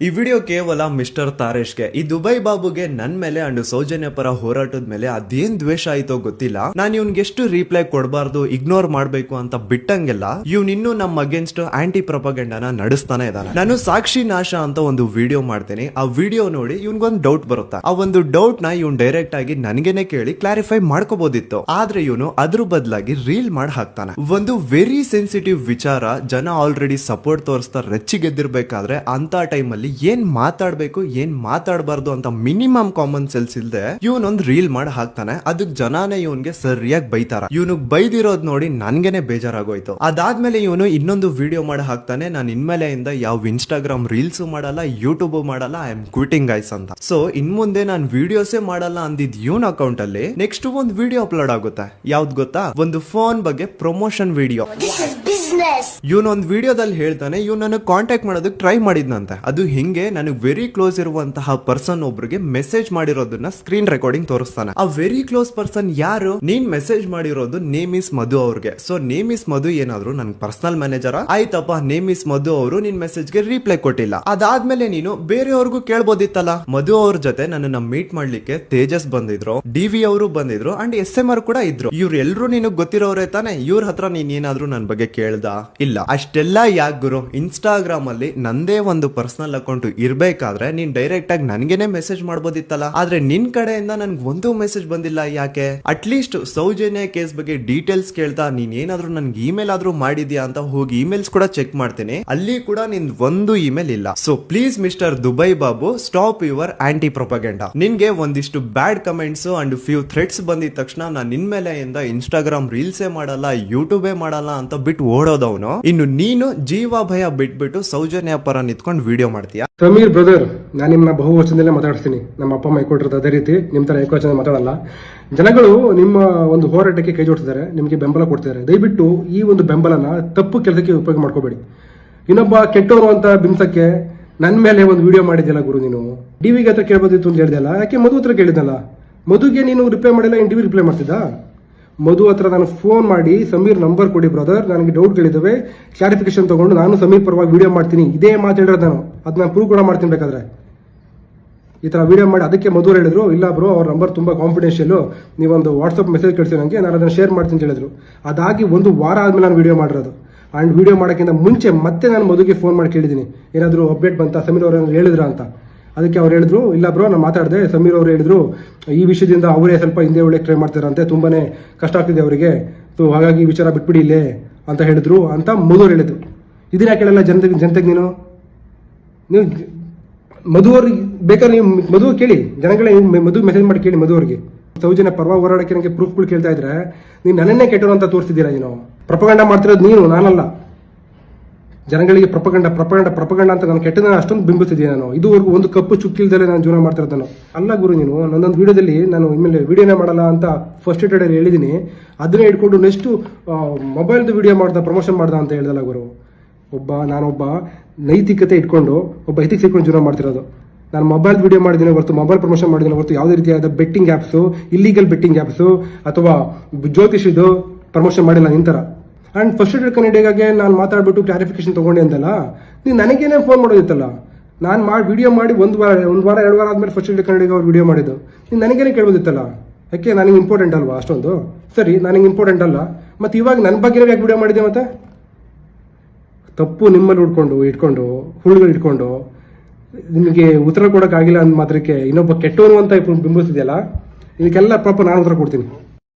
ಈ ವಿಡಿಯೋ ಕೇವಲ ಮಿಸ್ಟರ್ ತಾರೇಶ್ಗೆ, ಈ ದುಬೈ ಬಾಬುಗೆ ನನ್ ಮೇಲೆ ಅಂಡ್ ಸೌಜನ್ಯ ಪರ ಹೋರಾಟದ ಮೇಲೆ ಅದೇನ್ ದ್ವೇಷ ಆಯ್ತೋ ಗೊತ್ತಿಲ್ಲ. ನಾನು ಇವ್ನ್ಗೆ ಎಷ್ಟು ರಿಪ್ಲೈ ಕೊಡಬಾರ್ದು, ಇಗ್ನೋರ್ ಮಾಡ್ಬೇಕು ಅಂತ ಬಿಟ್ಟಂಗೆಲ್ಲ ಇವ್ನ್ ಇನ್ನೂ ನಮ್ಮ ಅಗೇನ್ಸ್ಟ್ ಆಂಟಿ ಪ್ರೊಪಗಂಡನ ನಡೆಸ್ತಾನೆ ಇದ್ದಾನೆ. ನಾನು ಸಾಕ್ಷಿ ನಾಶ ಅಂತ ಒಂದು ವಿಡಿಯೋ ಮಾಡ್ತೀನಿ. ಆ ವಿಡಿಯೋ ನೋಡಿ ಇವ್ನ್ಗೊಂದು ಡೌಟ್ ಬರುತ್ತೆ. ಆ ಒಂದು ಡೌಟ್ ನ ಇವ್ನ್ ಡೈರೆಕ್ಟ್ ಆಗಿ ನನ್ಗೆನೆ ಕೇಳಿ ಕ್ಲಾರಿಫೈ ಮಾಡ್ಕೋಬಹುದಿತ್ತು. ಆದ್ರೆ ಇವನು ಅದ್ರ ಬದಲಾಗಿ ರೀಲ್ ಮಾಡಿ ಹಾಕ್ತಾನೆ. ಒಂದು ವೆರಿ ಸೆನ್ಸಿಟಿವ್ ವಿಚಾರ, ಜನ ಆಲ್ರೆಡಿ ಸಪೋರ್ಟ್ ತೋರಿಸ್ತಾ ರೆಚ್ಚಿಗೆದ್ದಿರ್ಬೇಕಾದ್ರೆ ಅಂತ ಟೈಮ್ ಅಲ್ಲಿ ಏನ್ ಮಾತಾಡ್ಬೇಕು ಏನ್ ಮಾತಾಡಬಾರ್ದು ಅಂತ ಮಿನಿಮಮ್ ಕಾಮನ್ ಸೆನ್ಸ್ ಇಲ್ದೆ ಇವನೊಂದ್ ರೀಲ್ ಮಾಡಿ ಹಾಕ್ತಾನೆ. ಅದಕ್ ಜನಾನೇ ಇವನ್ಗೆ ಸರಿಯಾಗಿ ಬೈತಾರ. ಇವನು ಬೈದಿರೋದ್ ನೋಡಿ ನನ್ಗೆನೆ ಬೇಜಾರಾಗೋಯ್ತು. ಅದಾದ್ಮೇಲೆ ಇವನು ಇನ್ನೊಂದು ವಿಡಿಯೋ ಮಾಡಿ ಹಾಕ್ತಾನೆ, ನಾನು ಇನ್ಮೇಲೆಯಿಂದ ಯಾವ ಇನ್ಸ್ಟಾಗ್ರಾಮ್ ರೀಲ್ಸ್ ಮಾಡಲ್ಲ, ಯೂಟ್ಯೂಬ್ ಮಾಡಲ್ಲ, ಐ ಆಮ್ ಕ್ವಿಟಿಂಗ್ ಗೈಸ್ ಅಂತ. ಸೊ ಇನ್ ಮುಂದೆ ನಾನು ವಿಡಿಯೋಸೇ ಮಾಡಲ್ಲ ಅಂದಿದ್ ಇವನ್ ಅಕೌಂಟ್ ಅಲ್ಲಿ ನೆಕ್ಸ್ಟ್ ಒಂದು ವಿಡಿಯೋ ಅಪ್ಲೋಡ್ ಆಗುತ್ತೆ. ಯಾವ್ದು ಗೊತ್ತಾ? ಒಂದು ಫೋನ್ ಬಗ್ಗೆ ಪ್ರಮೋಷನ್ ವಿಡಿಯೋ. ಇವನೊಂದ್ ವಿಡಿಯೋದಲ್ಲಿ ಹೇಳ್ತಾನೆ, ಇವ್ ನನಗೆ ಕಾಂಟ್ಯಾಕ್ಟ್ ಮಾಡೋದಕ್ಕೆ ಟ್ರೈ ಮಾಡಿದ್ನಂತೆ. ಅದು ಹಿಂಗೆ ನನಗೆ ವೆರಿ ಕ್ಲೋಸ್ ಇರುವಂತಹ ಪರ್ಸನ್ ಒಬ್ರಿಗೆ ಮೆಸೇಜ್ ಮಾಡಿರೋದನ್ನ ಸ್ಕ್ರೀನ್ ರೆಕಾರ್ಡಿಂಗ್ ತೋರಿಸ್ತಾನೆ. ಆ ವೆರಿ ಕ್ಲೋಸ್ ಪರ್ಸನ್ ಯಾರು? ನೀನ್ ಮೆಸೇಜ್ ಮಾಡಿರೋದು ನೇಮ್ ಇಸ್ ಮಧು ಅವ್ರಿಗೆ. ಸೊ ನೇಮ್ ಇಸ್ ಮಧು ಏನಾದ್ರು ನನ್ ಪರ್ಸನಲ್ ಮ್ಯಾನೇಜರ್ ಆಯ್ತಪ್ಪ, ನೇಮ್ ಇಸ್ ಮಧು ಅವರು ನಿನ್ ಮೆಸೇಜ್ ಗೆ ರಿಪ್ಲೈ ಕೊಟ್ಟಿಲ್ಲ. ಅದಾದ್ಮೇಲೆ ನೀನು ಬೇರೆಯವ್ರಿಗೂ ಕೇಳ್ಬೋದಿತ್ತಲ್ಲ. ಮಧು ಅವ್ರ ಜೊತೆ ನನ್ನ ಮೀಟ್ ಮಾಡ್ಲಿಕ್ಕೆ ತೇಜಸ್ ಬಂದಿದ್ರು, ಡಿವಿ ಅವರು ಬಂದಿದ್ರು, ಅಂಡ್ SMR ಕೂಡ ಇದ್ರು. ಇವ್ರೆಲ್ರು ನಿನಗ್ ಗೊತ್ತಿರೋರೇ ತಾನೆ. ಇವ್ರ ಹತ್ರ ನೀನ್ ಏನಾದ್ರು ನನ್ ಬಗ್ಗೆ ಕೇಳ್ದ? ಇಲ್ಲ. ಅಷ್ಟೆಲ್ಲ ಯಾಕೆ ಗುರು? ಇನ್ಸ್ಟಾಗ್ರಾಮ್ ಅಲ್ಲಿ ನಂದೇ ಒಂದು ಪರ್ಸನಲ್ ಅಕೌಂಟ್ ಇರ್ಬೇಕಾದ್ರೆ ನೀನ್ ಡೈರೆಕ್ಟ್ ಆಗಿ ನನ್ಗೆನೆ ಮೆಸೇಜ್ ಮಾಡ್ಬೋದಿತ್ತಲ್ಲ. ಆದ್ರೆ ನಿನ್ ಕಡೆಯಿಂದ ನನ್ಗೆ ಒಂದು ಮೆಸೇಜ್ ಬಂದಿಲ್ಲ. ಯಾಕೆ? ಅಟ್ಲೀಸ್ಟ್ ಸೌಜನ್ಯ ಕೇಸ್ ಬಗ್ಗೆ ಡೀಟೇಲ್ಸ್ ಕೇಳ್ತಾ ನೀನ್ ಏನಾದ್ರು ನನ್ಗೆ ಇಮೇಲ್ ಆದ್ರೂ ಮಾಡಿದ್ಯಾ ಅಂತ ಹೋಗಿ ಇಮೇಲ್ಸ್ ಕೂಡ ಚೆಕ್ ಮಾಡ್ತೀನಿ. ಅಲ್ಲಿ ಕೂಡ ನಿನ್ ಒಂದು ಇಮೇಲ್ ಇಲ್ಲ. So please mister Dubai Babu, stop your anti propaganda. ನಿನ್ಗೆ ಒಂದಿಷ್ಟು bad comments and few threats ಬಂದಿದ ತಕ್ಷಣ ನಾನು ನಿನ್ ಮೇಲೆ ಇನ್ಸ್ಟಾಗ್ರಾಮ್ ರೀಲ್ಸೇ ಮಾಡಲ್ಲ, ಯೂಟ್ಯೂಬೇ ಮಾಡಲ್ಲ ಅಂತ ಬಿಟ್ಟು ಓಡೋದವನು. ಇನ್ನು ನೀನು ಜೀವ ಭಯ ಬಿಟ್ಬಿಟ್ಟು ಸೌಜನ್ಯ ಪರ ನಿಂತ್ಕೊಂಡು ವಿಡಿಯೋ ಮಾಡ್ತೀಯಾ? ಸಮೀರ್ ಬ್ರದರ್, ನಾನು ನಿಮ್ಮನ್ನ ಬಹು ವರ್ಷದಿಂದಲೇ ಮಾತಾಡ್ತೀನಿ. ನಮ್ಮ ಅಪ್ಪ ಅಮ್ಮ ಕೊಟ್ಟಿರೋದು ಅದೇ ರೀತಿ. ನಿಮ್ಮ ತರ ಏಕವಚನ ಮಾತಾಡಲ್ಲ. ಜನಗಳು ನಿಮ್ಮ ಒಂದು ಹೋರಾಟಕ್ಕೆ ಕೈ ಜೋಡಿಸಿದ್ದಾರೆ, ನಿಮಗೆ ಬೆಂಬಲ ಕೊಡ್ತಿದ್ದಾರೆ. ದಯವಿಟ್ಟು ಈ ಒಂದು ಬೆಂಬಲನ ತಪ್ಪು ಕೆಲಸಕ್ಕೆ ಉಪಯೋಗ ಮಾಡ್ಕೋಬೇಡಿ. ಇನ್ನೊಬ್ಬ ಕೆಟ್ಟವರು ಅಂತ ಬಿಂಸಕ್ಕೆ ನನ್ನ ಮೇಲೆ ಒಂದು ವಿಡಿಯೋ ಮಾಡಿದ್ಯಲ್ಲ ಗುರು, ನೀನು ಡಿವಿಗೆ ಹತ್ರ ಕೇಳ್ಬೋದಿತ್ತು ಅಂತ ಹೇಳಿದೆಯಲ್ಲ. ಯಾಕೆ ಮಧು ಹತ್ರ ಕೇಳಿದಲ್ಲ? ಮಧುಗೆ ನೀನು ರಿಪ್ಲೈ ಮಾಡಿಲ್ಲ, ಇನ್ ಟಿವಿ ರಿಪ್ಲೈ ಮಾಡ್ತಿದ್ದ? ಮಧು ಹತ್ರ ನಾನು ಫೋನ್ ಮಾಡಿ ಸಮೀರ್ ನಂಬರ್ ಕೊಡಿ ಬ್ರದರ್, ನನಗೆ ಡೌಟ್ಗಳಿದ್ದಾವೆ, ಕ್ಲಾರಿಫಿಕೇಶನ್ ತಗೊಂಡು ನಾನು ಸಮೀರ್ ಪರವಾಗಿ ವಿಡಿಯೋ ಮಾಡ್ತೀನಿ. ಇದೇ ಮಾತಾಡಿರೋದು ನಾನು, ಅದನ್ನ ಪ್ರೂವ್ ಕೂಡ ಮಾಡ್ತೀನಿ ಬೇಕಾದ್ರೆ. ಈ ತರ ವಿಡಿಯೋ ಮಾಡಿ ಅದಕ್ಕೆ ಮಧು ಹೇಳಿದ್ರು, ಇಲ್ಲ ಬ್ರೋ ಅವ್ರ ನಂಬರ್ ತುಂಬಾ ಕಾನ್ಫಿಡೆನ್ಷಿಯಲ್, ನೀವೊಂದು ವಾಟ್ಸ್ಆಪ್ ಮೆಸೇಜ್ ಕಳಿಸಿ ನನಗೆ, ನಾನು ಅದನ್ನು ಶೇರ್ ಮಾಡ್ತೀನಿ ಅಂತ ಹೇಳಿದ್ರು. ಅದಾಗಿ ಒಂದು ವಾರ ಆದ್ಮೇಲೆ ನಾನು ವಿಡಿಯೋ ಮಾಡಿರೋದು. ಅಂಡ್ ವಿಡಿಯೋ ಮಾಡೋಕ್ಕಿಂತ ಮುಂಚೆ ಮತ್ತೆ ನಾನು ಮಧುಗೆ ಫೋನ್ ಮಾಡಿ ಕೇಳಿದ್ದೀನಿ, ಏನಾದರೂ ಅಪ್ಡೇಟ್ ಬಂತಾ, ಸಮೀರ್ ಅವ್ರು ಹೇಳಿದ್ರ ಅಂತ. ಅದಕ್ಕೆ ಅವ್ರು ಹೇಳಿದ್ರು, ಇಲ್ಲ ಬ್ರೋ ನಾನು ಮಾತಾಡಿದೆ, ಸಮೀರ್ ಅವರು ಹೇಳಿದ್ರು ಈ ವಿಷಯದಿಂದ ಅವರೇ ಸ್ವಲ್ಪ ಹಿಂದೆ ಒಳ್ಳೆ ಟ್ರೈ ಮಾಡ್ತಾರಂತೆ, ತುಂಬಾನೇ ಕಷ್ಟ ಆಗ್ತಿದೆ ಅವರಿಗೆ, ಹಾಗಾಗಿ ಈ ವಿಚಾರ ಬಿಟ್ಬಿಡಿ ಇಲ್ಲೇ ಅಂತ ಹೇಳಿದ್ರು ಅಂತ ಮಧು ಹೇಳಿದ್ರು. ಇದನ್ನ ಕೇಳಲ್ಲ ಜನತೆಗೆ ನೀನು ಮಧು ಅವ್ರಿಗೆ ಬೇಕಾದ್ರೆ ನೀವು ಮಧು ಕೇಳಿ, ಜನಗಳೇ ಮಧು ಮೆಸೇಜ್ ಮಾಡಿ ಕೇಳಿ ಮಧು ಅವ್ರಿಗೆ. ಸೌಜನ್ಯ ಪರವಾಗಿ ಹೋರಾಡಕ್ಕೆ ನನಗೆ ಪ್ರೂಫ್ಗಳು ಕೇಳ್ತಾ ಇದ್ರೆ ನೀನು ನನ್ನನ್ನೇ ಕೆಟ್ಟರು ಅಂತ ತೋರಿಸ್ತಿದ್ದೀರಾ. ನೀನು ಪ್ರಪಗಂಡ ಮಾಡ್ತಿರೋದು ನೀನು, ನಾನಲ್ಲ. ಜನಗಳಿಗೆ ಪ್ರಪಗಂಡ ಅಂತ ನಾನು ಕೆಟ್ಟದನ್ನ ಅಷ್ಟೊಂದು ಬಿಂಬಿಸ್ತಿದ್ದೀನಿ. ನಾನು ಇದುವರೆಗೂ ಒಂದು ಕಪ್ಪು ಚುಕ್ಕಿಲ್ದಲ್ಲೇ ನಾನು ಜೀವನ ಮಾಡ್ತಿರೋದು. ನಾನು ಅಲ್ಲ ಗುರು, ನೀನು ನನ್ನೊಂದು ವಿಡಿಯೋದಲ್ಲಿ ನಾನು ಇನ್ಮೇಲೆ ವಿಡಿಯೋನೇ ಮಾಡಲ್ಲ ಅಂತ ಫಸ್ಟ್ ಡೇಟಲ್ಲಿ ಹೇಳಿದ್ದೀನಿ. ಅದನ್ನೇ ಇಟ್ಕೊಂಡು ನೆಕ್ಸ್ಟ್ ಮೊಬೈಲ್ದು ವಿಡಿಯೋ ಮಾಡ್ದ, ಪ್ರಮೋಷನ್ ಮಾಡ್ದ ಅಂತ ಹೇಳ್ದಲ್ಲ ಗುರು. ನಾನೊಬ್ಬ ನೈತಿಕತೆ ಇಟ್ಕೊಂಡು, ಒಬ್ಬ ಎಥಿಕ್ಸ್ ಇಟ್ಕೊಂಡು ಜೀವನ ಮಾಡ್ತಿರೋದು. ನಾನು ಮೊಬೈಲ್ ವಿಡಿಯೋ ಮಾಡಿದ್ದೀನಿ ಹೊರತು, ಮೊಬೈಲ್ ಪ್ರಮೋಷನ್ ಮಾಡಿದ್ದೀನಿ ಹೊರತು ಯಾವುದೇ ರೀತಿಯಾದ betting apps, illegal betting apps ಅಥವಾ ಜ್ಯೋತಿಷಿದು ಪ್ರಮೋಷನ್ ಮಾಡಿಲ್ಲ ನಿಂತರ. ಅಂಡ್ ಫಸ್ಟ್ ಏಡ್ ಕನ್ನಡಿಗಾಗೆ ನಾನು ಮಾತಾಡ್ಬಿಟ್ಟು ಕ್ಲಾರಿಫಿಕೇಶನ್ ತಗೊಂಡೆ ಅಂತಲ್ಲ, ನೀನು ನನಗೇನೆ ಫೋನ್ ಮಾಡೋದಿತ್ತಲ್ಲ. ನಾನು ವಿಡಿಯೋ ಮಾಡಿ ಒಂದು ವಾರ 2 ವಾರ ಆದ್ಮೇಲೆ ಫಸ್ಟ್ ಏಡ್ ಕನ್ನಡಿಗ ಅವ್ರು ವಿಡಿಯೋ ಮಾಡಿದ್ದು. ನೀನು ನನಗೇನೆ ಕೇಳ್ಬೋದಿತ್ತಲ್ಲ. ಯಾಕೆ? ನನಗೆ ಇಂಪಾರ್ಟೆಂಟ್ ಅಲ್ವಾ ಅಷ್ಟೊಂದು? ಸರಿ, ನನಗೆ ಇಂಪಾರ್ಟೆಂಟ್ ಅಲ್ಲ, ಮತ್ತೆ ಇವಾಗ ನನ್ನ ಬಗ್ಗೆ ಯಾಕೆ ವಿಡಿಯೋ ಮಾಡಿದೆ? ಮತ್ತೆ ತಪ್ಪು ನಿಮ್ಮಲ್ಲಿ ಇಟ್ಕೊಂಡು ಹುಳುಗಳು ಇಟ್ಕೊಂಡು ನಿಮಗೆ ಉತ್ತರ ಕೊಡೋಕ್ಕಾಗಿಲ್ಲ ಅಂದ ಮಾತ್ರಕ್ಕೆ ಇನ್ನೊಬ್ಬ ಕೆಟ್ಟವನು ಅಂತ ಬಿಂಬಿಸ್ತಿದೆಯಲ್ಲ, ಇದಕ್ಕೆಲ್ಲ ಪಾಪ ನಾನು ಉತ್ತರ ಕೊಡ್ತೀನಿ.